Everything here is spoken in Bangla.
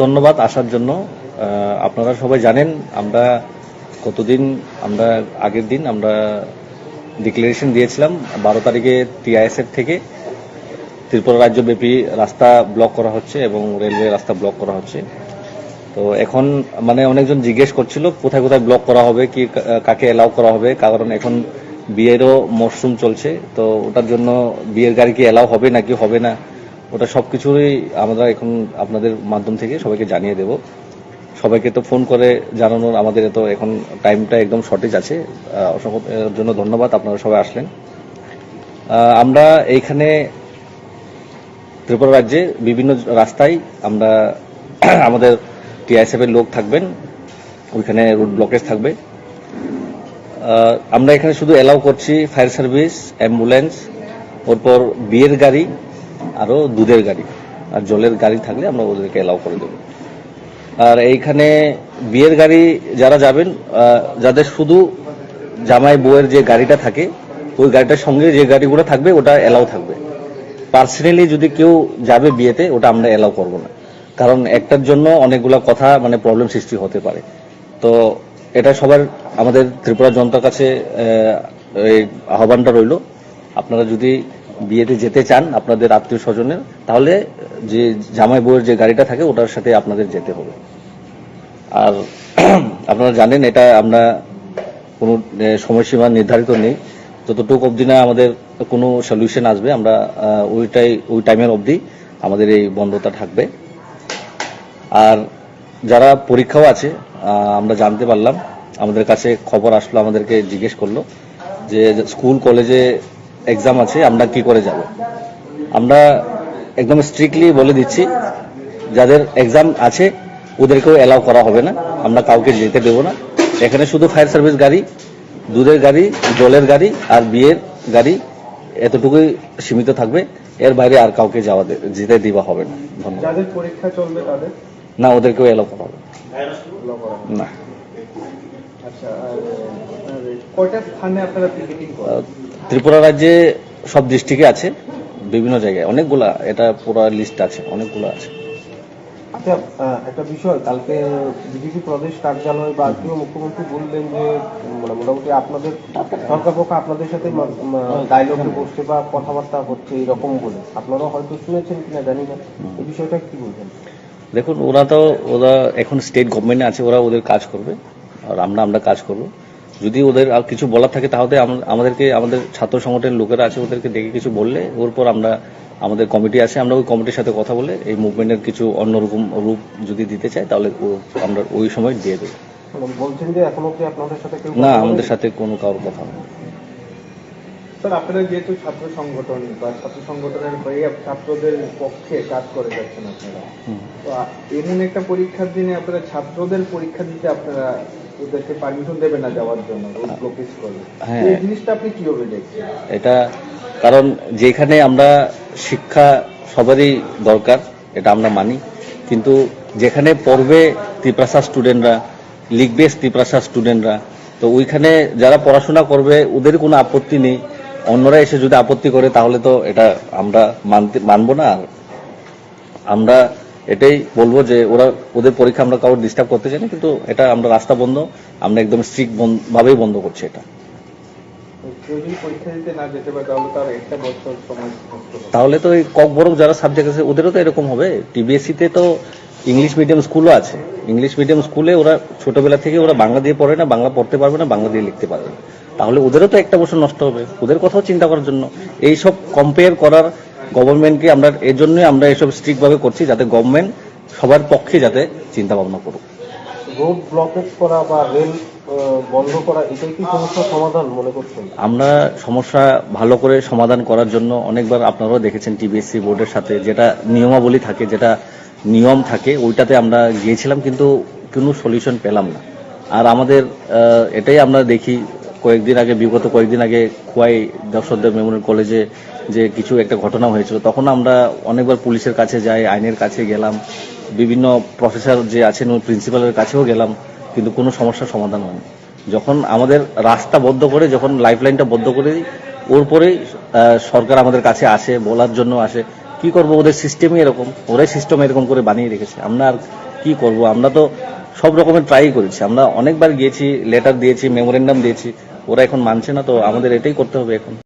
ধন্যবাদ আসার জন্য। আপনারা সবাই জানেন আমরা কতদিন আমরা আগের দিন আমরা ডিক্লারেশন দিয়েছিলাম 12 তারিখে টিআইএসএফ থেকে ত্রিপুরা রাজ্যব্যাপী রাস্তা ব্লক করা হচ্ছে এবং রেলওয়ে রাস্তা ব্লক করা হচ্ছে। তো এখন অনেকজন জিজ্ঞেস করছিল কোথায় কোথায় ব্লক করা হবে, কি কাকে এলাও করা হবে, কারণ এখন বিয়েরও মরশুম চলছে। তো ওটার জন্য বিয়ের গাড়ি কি এলাও হবে নাকি হবে না, ওটা সবকিছুই আমরা এখন আপনাদের মাধ্যম থেকে সবাইকে জানিয়ে দেব। সবাইকে তো ফোন করে জানানোর আমাদের তো এখন টাইমটা একদম শর্টেজ আছে। অসংখ্য জন্য ধন্যবাদ, আপনারা সবাই আসলেন। আমরা এইখানে ত্রিপুরা রাজ্যে বিভিন্ন রাস্তায় আমরা আমাদের টিআইএসএফ এর লোক থাকবেন, ওইখানে রুট ব্লকেজ থাকবে। আমরা এখানে শুধু এলাও করছি ফায়ার সার্ভিস, অ্যাম্বুলেন্স, ওরপর বিয়ের গাড়ি, আরো দুধের গাড়ি আর জলের গাড়ি থাকলে আমরা ওদেরকে এলাও করে দেব। আর এইখানে বিয়ের গাড়ি যারা যাবেন, যাদের শুধু জামাই বউয়ের যে গাড়িটা থাকে ওই গাড়িটার সঙ্গে যে গাড়িগুলো থাকবে ওটা এলাও থাকবে। পার্সোনালি যদি কেউ যাবে বিয়েতে ওটা আমরা এলাও করব না, কারণ একটার জন্য অনেকগুলো কথা প্রবলেম সৃষ্টি হতে পারে। তো এটা সবার আমাদের ত্রিপুরা জনতার কাছে এই আহ্বানটা রইল, আপনারা যদি বিয়েতে যেতে চান আপনাদের আত্মীয় স্বজনের, তাহলে যে জামাই বউয়ের যে গাড়িটা থাকে ওটার সাথে আপনাদের যেতে হবে। আর আপনারা জানেন এটা আমরা কোনো সময়সীমা নির্ধারিত নেই, যতটুকু অবধি না আমাদের কোনো সলিউশন আসবে আমরা ওই টাইমের অবধি আমাদের এই বন্ধটা থাকবে। আর যারা পরীক্ষাও আছে, আমরা জানতে পারলাম, আমাদের কাছে খবর আসলো, আমাদেরকে জিজ্ঞেস করলো যে স্কুল কলেজে এক্সাম আছে আমরা কি করে যাব। আমরা একদম স্ট্রিক্টলি বলে দিচ্ছি যাদের এক্সাম আছে ওদেরকেও এলাও করা হবে না, আমরা কাউকে যেতে দেবো না। এখানে শুধু ফায়ার সার্ভিস গাড়ি, দুধের গাড়ি, জলের গাড়ি আর বিয়ের গাড়ি এতটুকুই সীমিত থাকবে, এর বাইরে আর কাউকে যেতে দেওয়া হবে না। ধন্যবাদ। যাদের পরীক্ষা চলবে তাদের না, ওদেরকেও এলাও করা হবে না। আচ্ছা, কয়টা স্থানে আপনারা পিকেটিং করেন? ত্রিপুরা রাজ্যে সব ডিস্ট্রিক্টে আছে, বিভিন্ন জায়গায় অনেকগুলা, এটা পুরো লিস্ট আছে, অনেকগুলো আছে। আচ্ছা, একটা বিষয়, কালকে বিজেপি প্রদেশ কার্যালয় বা আজকেও মুখ্যমন্ত্রী বললেন যে মোটামুটি আপনাদের সরকার পক্ষ আপনাদের সাথে ডায়লগে বসছে বা কথাবার্তা হচ্ছে এরকম বলে, আপনারা হয়তো শুনেছেন কিনা জানি না, এই বিষয়টা কি বলবেন? দেখুন, ওরা এখন স্টেট গভর্নমেন্টে আছে, ওরা ওদের কাজ করবে আর আমরা কাজ করব। যদি ওদের আর কিছু বলার থাকে তাহলে আমাদের ছাত্র সংগঠনের লোকেরা আছে, ওদেরকে ডেকে কিছু বললে ওর পর আমাদের কমিটি আছে, আমরা ওই কমিটির সাথে কথা বলে এই মুভমেন্টের কিছু অন্যরকম রূপ যদি দিতে চাই তাহলে আমরা ওই সময় দিয়ে দেবো। বলছেন যে এখনো কি আপনাদের সাথে কেউ? না, আমাদের সাথে কোনো কারোর কথা নেই। স্যার, আপনারা যেহেতু ছাত্র সংগঠন বা ছাত্র সংগঠনের হয়ে ছাত্রদের পক্ষে কাজ করে যাচ্ছেন আপনারা, তো এমন একটা পরীক্ষার দিনে আপনারা ছাত্রদের পরীক্ষা দিতে আপনারা ওদেরকে পারমিশন দেবেন না যাওয়ার জন্য, রোড ব্লকেজ করবে, এই জিনিসটা আপনি কিভাবে দেখছেন? এটা কারণ যেখানে আমরা শিক্ষা সবারই দরকার, এটা আমরা মানি, কিন্তু যেখানে পড়বে ত্রিপ্রাসা স্টুডেন্টরা, লিখবে ত্রিপ্রাসা স্টুডেন্টরা, তো ওইখানে যারা পড়াশোনা করবে ওদের কোনো আপত্তি নেই। অন্যরা এসে যদি আপত্তি করে তাহলে তো এটা আমরা মানবো না। আর আমরা এটাই বলবো যে ওদের পরীক্ষা আমরা কাউর ডিস্টার্ব করতে চাই না, কিন্তু এটা আমরা রাস্তা বন্ধ, আমরা একদম স্ট্রিক্ট ভাবেই বন্ধ করছি এটা। তাহলে তো বড় যারা সাবজেক্ট আছে ওদেরও তো এরকম হবে। টিবিএসসিতে তো ইংলিশ মিডিয়াম স্কুলও আছে, ইংলিশ মিডিয়াম স্কুলে ওরা ছোটবেলা থেকে ওরা বাংলা দিয়ে পড়ে না, বাংলা পড়তে পারবে না, বাংলা দিয়ে লিখতে পারবে না, তাহলে ওদেরও তো একটা বছর নষ্ট হবে। ওদের কথাও চিন্তা করার জন্য এইসব কম্পেয়ার করার গভর্নমেন্টকে আমরা এর জন্যই আমরা এইসব স্ট্রিক্ট ভাবে করছি, যাতে গভর্নমেন্ট সবার পক্ষে যাতে চিন্তা ভাবনা করুক। রোড ব্লকেজ করা বা রেল বন্ধ করা, এটাই কি সমস্যার সমাধান মনে করছেন? আমরা সমস্যা ভালো করে সমাধান করার জন্য অনেকবার আপনারাও দেখেছেন টিবিএসসি বোর্ডের সাথে যেটা নিয়মাবলী থাকে, যেটা নিয়ম থাকে, ওইটাতে আমরা গিয়েছিলাম, কিন্তু কোনো সলিউশন পেলাম না। আর আমাদের এটাই আমরা দেখি, বিগত কয়েকদিন আগে খোয়াই দর্শকদের মেমোরিয়াল কলেজে যে কিছু একটা ঘটনা হয়েছিল, তখন আমরা অনেকবার পুলিশের কাছে যাই, আইনের কাছে গেলাম, বিভিন্ন প্রফেসর যে আছেন ওই প্রিন্সিপালের কাছেও গেলাম, কিন্তু কোনো সমস্যার সমাধান হয়নি। যখন আমাদের রাস্তা বন্ধ করে, যখন লাইফলাইনটা বন্ধ করে দিই, ওর পরেই সরকার আমাদের কাছে আসে, বলার জন্য আসে। কি করবো, ওদের সিস্টেমই এরকম, ওরাই সিস্টেম এরকম করে বানিয়ে রেখেছে। আমরা আর কি করব, আমরা তো সব রকমের ট্রাই করেছি, আমরা অনেকবার গিয়েছি, লেটার দিয়েছি, মেমোরেন্ডাম দিয়েছি, ওরা এখন মানছে না, তো আমাদের এটাই করতে হবে এখন।